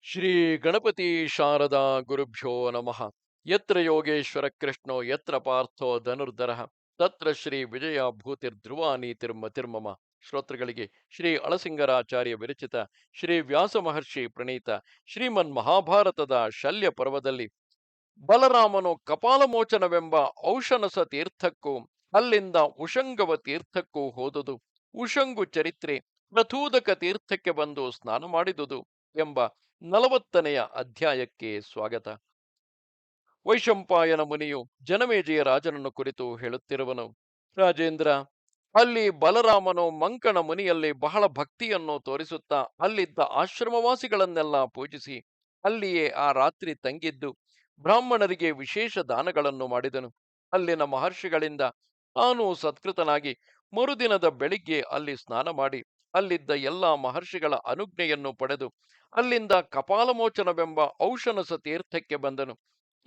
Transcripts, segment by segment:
ಶ್ರೀ ಗಣಪತಿ ಶಾರದಾ ಗುರುಭ್ಯೋ ನಮಃ. ಯತ್ರ ಯೋಗೇಶ್ವರ ಕೃಷ್ಣೋ ಯತ್ರ ಪಾರ್ಥೋ ಧನುರ್ಧರಃ ತತ್ರ ಶ್ರೀ ವಿಜಯ ಭೂತಿರ್ಧ್ರುವ ನೀತಿರ್ಮತಿರ್ಮಮ. ಶ್ರೋತೃಗಳಿಗೆ ಶ್ರೀ ಅಳಸಿಂಗರಾಚಾರ್ಯ ವಿರಚಿತ ಶ್ರೀ ವ್ಯಾಸ ಮಹರ್ಷಿ ಪ್ರಣೀತ ಶ್ರೀಮನ್ ಮಹಾಭಾರತದ ಶಲ್ಯ ಪರ್ವದಲ್ಲಿ ಬಲರಾಮನು ಕಪಾಲಮೋಚನವೆಂಬ ಔಷನಸ ತೀರ್ಥಕ್ಕೂ ಅಲ್ಲಿಂದ ಉಷಂಗವ ತೀರ್ಥಕ್ಕೂ ಹೋದುದು, ಉಷಂಗು ಚರಿತ್ರೆ ಪ್ರಥೂದಕ ತೀರ್ಥಕ್ಕೆ ಬಂದು ಸ್ನಾನ ಮಾಡಿದುದು ಎಂಬ 40ನೆಯ ಅಧ್ಯಾಯಕ್ಕೆ ಸ್ವಾಗತ. ವೈಶಂಪಾಯನ ಮುನಿಯು ಜನಮೇಜಯ ರಾಜನನ್ನು ಕುರಿತು ಹೇಳುತ್ತಿರುವನು. ರಾಜೇಂದ್ರ, ಅಲ್ಲಿ ಬಲರಾಮನು ಮಂಕಣ ಮುನಿಯಲ್ಲಿ ಬಹಳ ಭಕ್ತಿಯನ್ನು ತೋರಿಸುತ್ತಾ ಅಲ್ಲಿದ್ದ ಆಶ್ರಮವಾಸಿಗಳನ್ನೆಲ್ಲ ಪೂಜಿಸಿ ಅಲ್ಲಿಯೇ ಆ ರಾತ್ರಿ ತಂಗಿದ್ದು ಬ್ರಾಹ್ಮಣರಿಗೆ ವಿಶೇಷ ದಾನಗಳನ್ನು ಮಾಡಿದನು. ಅಲ್ಲಿನ ಮಹರ್ಷಿಗಳಿಂದ ತಾನು ಸತ್ಕೃತನಾಗಿ ಮರುದಿನದ ಬೆಳಿಗ್ಗೆ ಅಲ್ಲಿ ಸ್ನಾನ ಮಾಡಿ ಅಲ್ಲಿದ್ದ ಎಲ್ಲಾ ಮಹರ್ಷಿಗಳ ಅನುಜ್ಞೆಯನ್ನು ಪಡೆದು ಅಲ್ಲಿಂದ ಕಪಾಲಮೋಚನವೆಂಬ ಔಷನಸ ತೀರ್ಥಕ್ಕೆ ಬಂದನು.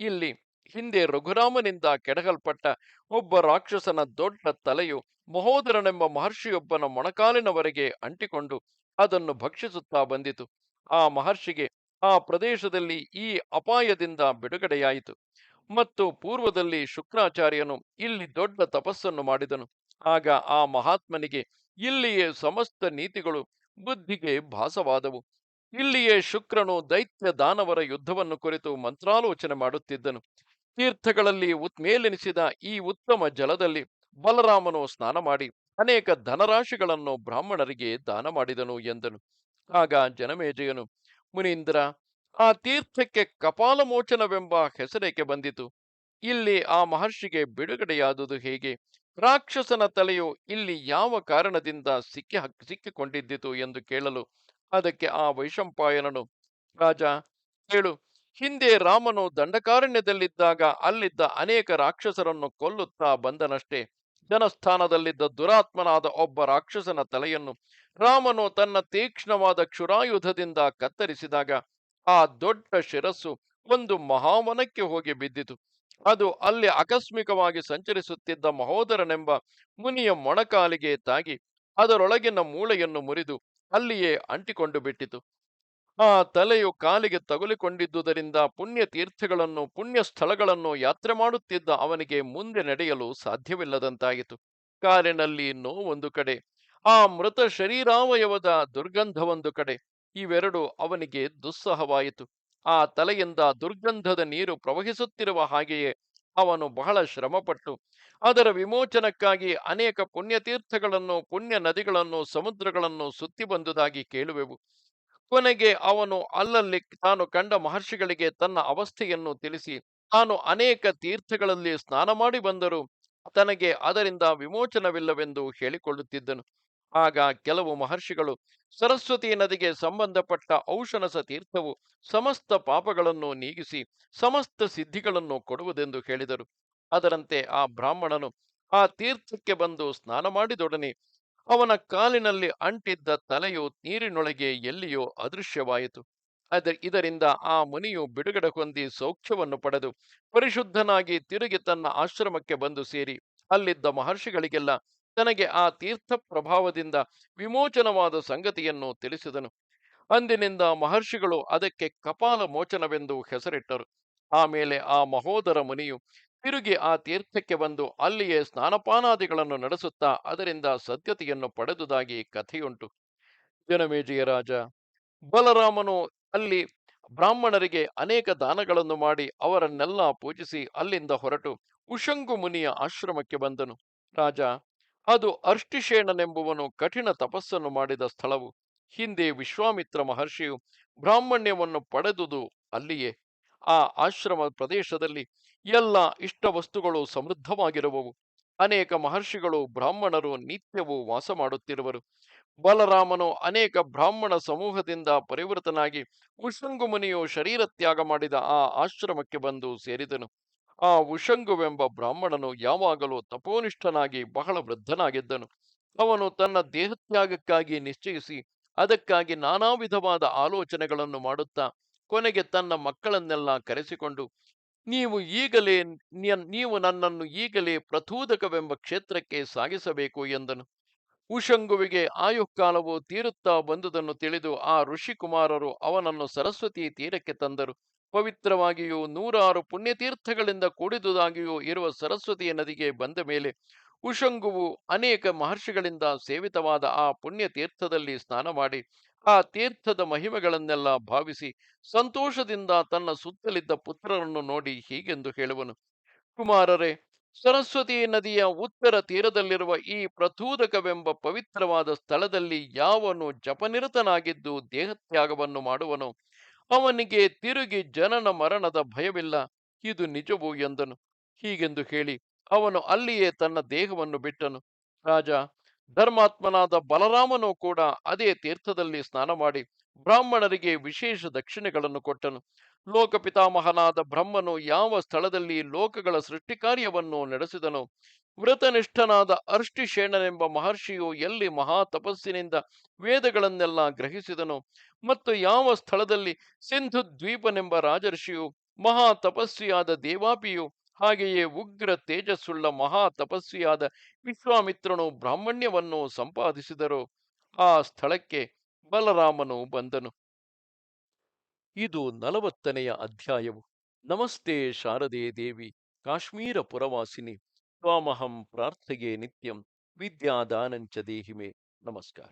ಇಲ್ಲಿ ಹಿಂದೆ ರಘುರಾಮನಿಂದ ಕೆಡಗಲ್ಪಟ್ಟ ಒಬ್ಬ ರಾಕ್ಷಸನ ದೊಡ್ಡ ತಲೆಯು ಮಹೋದರನೆಂಬ ಮಹರ್ಷಿಯೊಬ್ಬನ ಮೊಣಕಾಲಿನವರೆಗೆ ಅಂಟಿಕೊಂಡು ಅದನ್ನು ಭಕ್ಷಿಸುತ್ತಾ ಬಂದಿತು. ಆ ಮಹರ್ಷಿಗೆ ಆ ಪ್ರದೇಶದಲ್ಲಿ ಈ ಅಪಾಯದಿಂದ ಬಿಡುಗಡೆಯಾಯಿತು. ಮತ್ತು ಪೂರ್ವದಲ್ಲಿ ಶುಕ್ರಾಚಾರ್ಯನು ಇಲ್ಲಿ ದೊಡ್ಡ ತಪಸ್ಸನ್ನು ಮಾಡಿದನು. ಆಗ ಆ ಮಹಾತ್ಮನಿಗೆ ಇಲ್ಲಿಯೇ ಸಮಸ್ತ ನೀತಿಗಳು ಬುದ್ಧಿಗೆ ಭಾಸವಾದವು. ಇಲ್ಲಿಯೇ ಶುಕ್ರನು ದೈತ್ಯ ದಾನವರ ಯುದ್ಧವನ್ನು ಕುರಿತು ಮಂತ್ರಾಲೋಚನೆ ಮಾಡುತ್ತಿದ್ದನು. ತೀರ್ಥಗಳಲ್ಲಿ ಮೇಲೆನಿಸಿದ ಈ ಉತ್ತಮ ಜಲದಲ್ಲಿ ಬಲರಾಮನು ಸ್ನಾನ ಮಾಡಿ ಅನೇಕ ಧನರಾಶಿಗಳನ್ನು ಬ್ರಾಹ್ಮಣರಿಗೆ ದಾನ ಮಾಡಿದನು ಎಂದನು. ಆಗ ಜನಮೇಜಯನು, ಮುನೀಂದ್ರ, ಆ ತೀರ್ಥಕ್ಕೆ ಕಪಾಲಮೋಚನವೆಂಬ ಹೆಸರೇಕೆ ಬಂದಿತು? ಇಲ್ಲಿ ಆ ಮಹರ್ಷಿಗೆ ಬಿಡುಗಡೆಯಾದುದು ಹೇಗೆ? ರಾಕ್ಷಸನ ತಲೆಯು ಇಲ್ಲಿ ಯಾವ ಕಾರಣದಿಂದ ಸಿಕ್ಕಿಕೊಂಡಿದ್ದಿತು ಎಂದು ಕೇಳಲು, ಅದಕ್ಕೆ ಆ ವೈಶಂಪಾಯನನು, ರಾಜ, ಹೇಳು. ಹಿಂದೆ ರಾಮನು ದಂಡಕಾರಣ್ಯದಲ್ಲಿದ್ದಾಗ ಅಲ್ಲಿದ್ದ ಅನೇಕ ರಾಕ್ಷಸರನ್ನು ಕೊಲ್ಲುತ್ತಾ ಬಂದನಷ್ಟೇ. ಜನಸ್ಥಾನದಲ್ಲಿದ್ದ ದುರಾತ್ಮನಾದ ಒಬ್ಬ ರಾಕ್ಷಸನ ತಲೆಯನ್ನು ರಾಮನು ತನ್ನ ತೀಕ್ಷ್ಣವಾದ ಕ್ಷುರಾಯುಧದಿಂದ ಕತ್ತರಿಸಿದಾಗ ಆ ದೊಡ್ಡ ಶಿರಸ್ಸು ಒಂದು ಮಹಾವನಕ್ಕೆ ಹೋಗಿ ಬಿದ್ದಿತು. ಅದು ಅಲ್ಲಿ ಆಕಸ್ಮಿಕವಾಗಿ ಸಂಚರಿಸುತ್ತಿದ್ದ ಮಹೋದರನೆಂಬ ಮುನಿಯ ಮೊಣಕಾಲಿಗೆ ತಾಗಿ ಅದರೊಳಗಿನ ಮೂಳೆಯನ್ನು ಮುರಿದು ಅಲ್ಲಿಯೇ ಅಂಟಿಕೊಂಡು ಬಿಟ್ಟಿತು. ಆ ತಲೆಯು ಕಾಲಿಗೆ ತಗುಲಿಕೊಂಡಿದ್ದುದರಿಂದ ಪುಣ್ಯ ತೀರ್ಥಗಳನ್ನು ಪುಣ್ಯ ಸ್ಥಳಗಳನ್ನು ಯಾತ್ರೆ ಮಾಡುತ್ತಿದ್ದ ಅವನಿಗೆ ಮುಂದೆ ನಡೆಯಲು ಸಾಧ್ಯವಿಲ್ಲದಂತಾಯಿತು. ಕಾಲಿನಲ್ಲಿ ನೋವೊಂದು ಕಡೆ, ಆ ಮೃತ ಶರೀರಾವಯವದ ದುರ್ಗಂಧವೊಂದು ಕಡೆ, ಇವೆರಡು ಅವನಿಗೆ ದುಸ್ಸಹವಾಯಿತು. ಆ ತಲೆಯಿಂದ ದುರ್ಗಂಧದ ನೀರು ಪ್ರವಹಿಸುತ್ತಿರುವ ಹಾಗೆಯೇ ಅವನು ಬಹಳ ಶ್ರಮಪಟ್ಟು ಅದರ ವಿಮೋಚನಕ್ಕಾಗಿ ಅನೇಕ ಪುಣ್ಯತೀರ್ಥಗಳನ್ನು ಪುಣ್ಯ ನದಿಗಳನ್ನು ಸಮುದ್ರಗಳನ್ನು ಸುತ್ತಿ ಬಂದುದಾಗಿ ಕೇಳುವೆವು. ಕೊನೆಗೆ ಅವನು ಅಲ್ಲಲ್ಲಿ ತಾನು ಕಂಡ ಮಹರ್ಷಿಗಳಿಗೆ ತನ್ನ ಅವಸ್ಥೆಯನ್ನು ತಿಳಿಸಿ ತಾನು ಅನೇಕ ತೀರ್ಥಗಳಲ್ಲಿ ಸ್ನಾನ ಮಾಡಿ ಬಂದರೂ ತನಗೆ ಅದರಿಂದ ವಿಮೋಚನವಿಲ್ಲವೆಂದು ಹೇಳಿಕೊಳ್ಳುತ್ತಿದ್ದನು. ಆಗ ಕೆಲವು ಮಹರ್ಷಿಗಳು ಸರಸ್ವತಿ ನದಿಗೆ ಸಂಬಂಧಪಟ್ಟ ಔಷನಸ ತೀರ್ಥವು ಸಮಸ್ತ ಪಾಪಗಳನ್ನು ನೀಗಿಸಿ ಸಮಸ್ತ ಸಿದ್ಧಿಗಳನ್ನು ಕೊಡುವುದೆಂದು ಹೇಳಿದರು. ಅದರಂತೆ ಆ ಬ್ರಾಹ್ಮಣನು ಆ ತೀರ್ಥಕ್ಕೆ ಬಂದು ಸ್ನಾನ ಮಾಡಿದೊಡನೆ ಅವನ ಕಾಲಿನಲ್ಲಿ ಅಂಟಿದ್ದ ತಲೆಯು ನೀರಿನೊಳಗೆ ಎಲ್ಲಿಯೋ ಅದೃಶ್ಯವಾಯಿತು. ಇದರಿಂದ ಆ ಮುನಿಯು ಬಿಡುಗಡೆ ಹೊಂದಿ ಸೌಖ್ಯವನ್ನು ಪಡೆದು ಪರಿಶುದ್ಧನಾಗಿ ತಿರುಗಿ ತನ್ನ ಆಶ್ರಮಕ್ಕೆ ಬಂದು ಸೇರಿ ಅಲ್ಲಿದ್ದ ಮಹರ್ಷಿಗಳಿಗೆಲ್ಲ ತನಗೆ ಆ ತೀರ್ಥ ಪ್ರಭಾವದಿಂದ ವಿಮೋಚನವಾದ ಸಂಗತಿಯನ್ನು ತಿಳಿಸಿದನು. ಅಂದಿನಿಂದ ಮಹರ್ಷಿಗಳು ಅದಕ್ಕೆ ಕಪಾಲ ಮೋಚನವೆಂದು ಹೆಸರಿಟ್ಟರು. ಆಮೇಲೆ ಆ ಮಹೋದರ ಮುನಿಯು ತಿರುಗಿ ಆ ತೀರ್ಥಕ್ಕೆ ಬಂದು ಅಲ್ಲಿಯೇ ಸ್ನಾನಪಾನಾದಿಗಳನ್ನು ನಡೆಸುತ್ತಾ ಅದರಿಂದ ಸದ್ಗತಿಯನ್ನು ಪಡೆದುದಾಗಿ ಕಥೆಯುಂಟು. ಜನಮೇಜಯ ರಾಜ, ಬಲರಾಮನು ಅಲ್ಲಿ ಬ್ರಾಹ್ಮಣರಿಗೆ ಅನೇಕ ದಾನಗಳನ್ನು ಮಾಡಿ ಅವರನ್ನೆಲ್ಲ ಪೂಜಿಸಿ ಅಲ್ಲಿಂದ ಹೊರಟು ಉಷಂಗು ಮುನಿಯ ಆಶ್ರಮಕ್ಕೆ ಬಂದನು. ರಾಜ, ಅದು ಅರ್ಷ್ಟಿಶೇಣನೆಂಬುವನು ಕಠಿಣ ತಪಸ್ಸನ್ನು ಮಾಡಿದ ಸ್ಥಳವು. ಹಿಂದೆ ವಿಶ್ವಾಮಿತ್ರ ಮಹರ್ಷಿಯು ಬ್ರಾಹ್ಮಣ್ಯವನ್ನು ಪಡೆದುದು ಅಲ್ಲಿಯೇ. ಆ ಆಶ್ರಮ ಪ್ರದೇಶದಲ್ಲಿ ಎಲ್ಲ ಇಷ್ಟ ವಸ್ತುಗಳು ಸಮೃದ್ಧವಾಗಿರುವವು. ಅನೇಕ ಮಹರ್ಷಿಗಳು ಬ್ರಾಹ್ಮಣರು ನಿತ್ಯವೂ ವಾಸ ಮಾಡುತ್ತಿರುವರು. ಬಲರಾಮನು ಅನೇಕ ಬ್ರಾಹ್ಮಣ ಸಮೂಹದಿಂದ ಪರಿವೃತನಾಗಿ ಉಷಂಗು ಮುನಿಯು ಶರೀರ ತ್ಯಾಗ ಮಾಡಿದ ಆ ಆಶ್ರಮಕ್ಕೆ ಬಂದು ಸೇರಿದನು. ಆ ಉಷಂಗುವೆಂಬ ಬ್ರಾಹ್ಮಣನು ಯಾವಾಗಲೂ ತಪೋನಿಷ್ಠನಾಗಿ ಬಹಳ ವೃದ್ಧನಾಗಿದ್ದನು. ಅವನು ತನ್ನ ದೇಹತ್ಯಾಗಕ್ಕಾಗಿ ನಿಶ್ಚಯಿಸಿ ಅದಕ್ಕಾಗಿ ನಾನಾ ವಿಧವಾದ ಆಲೋಚನೆಗಳನ್ನು ಮಾಡುತ್ತಾ ಕೊನೆಗೆ ತನ್ನ ಮಕ್ಕಳನ್ನೆಲ್ಲ ಕರೆಸಿಕೊಂಡು, ನೀವು ನನ್ನನ್ನು ಈಗಲೇ ಪ್ರಥೂದಕವೆಂಬ ಕ್ಷೇತ್ರಕ್ಕೆ ಸಾಗಿಸಬೇಕು ಎಂದನು. ಉಷಂಗುವಿಗೆ ಆಯುಃಕಾಲವು ತೀರುತ್ತಾ ಬಂದುದನ್ನು ತಿಳಿದು ಆ ಋಷಿಕುಮಾರರು ಅವನನ್ನು ಸರಸ್ವತಿ ತೀರಕ್ಕೆ ತಂದರು. ಪವಿತ್ರವಾಗಿಯೂ ನೂರಾರು ಪುಣ್ಯತೀರ್ಥಗಳಿಂದ ಕೂಡಿದುದಾಗಿಯೂ ಇರುವ ಸರಸ್ವತಿಯ ನದಿಗೆ ಬಂದ ಮೇಲೆ ಉಷಂಗುವು ಅನೇಕ ಮಹರ್ಷಿಗಳಿಂದ ಸೇವಿತವಾದ ಆ ಪುಣ್ಯ ತೀರ್ಥದಲ್ಲಿ ಸ್ನಾನ ಮಾಡಿ ಆ ತೀರ್ಥದ ಮಹಿಮೆಗಳನ್ನೆಲ್ಲ ಭಾವಿಸಿ ಸಂತೋಷದಿಂದ ತನ್ನ ಸುತ್ತಲಿದ್ದ ಪುತ್ರರನ್ನು ನೋಡಿ ಹೀಗೆಂದು ಹೇಳುವನು: ಕುಮಾರರೇ, ಸರಸ್ವತಿ ನದಿಯ ಉತ್ತರ ತೀರದಲ್ಲಿರುವ ಈ ಪ್ರಚೋದಕವೆಂಬ ಪವಿತ್ರವಾದ ಸ್ಥಳದಲ್ಲಿ ಯಾವನು ಜಪನಿರತನಾಗಿದ್ದು ದೇಹತ್ಯಾಗವನ್ನು ಮಾಡುವನೋ ಅವನಿಗೆ ತಿರುಗಿ ಜನನ ಮರಣದ ಭಯವಿಲ್ಲ. ಇದು ನಿಜವು ಎಂದನು. ಹೀಗೆಂದು ಹೇಳಿ ಅವನು ಅಲ್ಲಿಯೇ ತನ್ನ ದೇಹವನ್ನು ಬಿಟ್ಟನು. ರಾಜ ಧರ್ಮಾತ್ಮನಾದ ಬಲರಾಮನು ಕೂಡ ಅದೇ ತೀರ್ಥದಲ್ಲಿ ಸ್ನಾನ ಮಾಡಿ ಬ್ರಾಹ್ಮಣರಿಗೆ ವಿಶೇಷ ದಕ್ಷಿಣೆಗಳನ್ನು ಕೊಟ್ಟನು. ಲೋಕಪಿತಾಮಹನಾದ ಬ್ರಹ್ಮನು ಯಾವ ಸ್ಥಳದಲ್ಲಿ ಲೋಕಗಳ ಸೃಷ್ಟಿ ಕಾರ್ಯವನ್ನು ನಡೆಸಿದನೋ, ವ್ರತನಿಷ್ಠನಾದ ಅರ್ಷ್ಟಿಶೇಣನೆಂಬ ಮಹರ್ಷಿಯು ಎಲ್ಲಿ ಮಹಾ ತಪಸ್ಸಿನಿಂದ ವೇದಗಳನ್ನೆಲ್ಲ ಗ್ರಹಿಸಿದನೋ, ಮತ್ತು ಯಾವ ಸ್ಥಳದಲ್ಲಿ ಸಿಂಧು ದ್ವೀಪನೆಂಬ ರಾಜರ್ಷಿಯು ಮಹಾ ತಪಸ್ವಿಯಾದ ದೇವಾಪಿಯು, ಹಾಗೆಯೇ ಉಗ್ರ ತೇಜಸ್ಸುಳ್ಳ ಮಹಾ ತಪಸ್ವಿಯಾದ ವಿಶ್ವಾಮಿತ್ರನು ಬ್ರಾಹ್ಮಣ್ಯವನ್ನು ಸಂಪಾದಿಸಿದರೋ ಆ ಸ್ಥಳಕ್ಕೆ ಬಲರಾಮನು ಬಂದನು. ಇದು 40ನೆಯ ಅಧ್ಯಾಯವು. ನಮಸ್ತೆ ಶಾರದೆ ದೇವಿ, ಕಾಶ್ಮೀರ ಪುರವಾಸಿನಿ, ತ್ವಾಮಹಂ ಪ್ರಾರ್ಥೆಯೇ ನಿತ್ಯಂ, ವಿದ್ಯಾದಾನಂಚ ದೇಹಿಮೆ. ನಮಸ್ಕಾರ.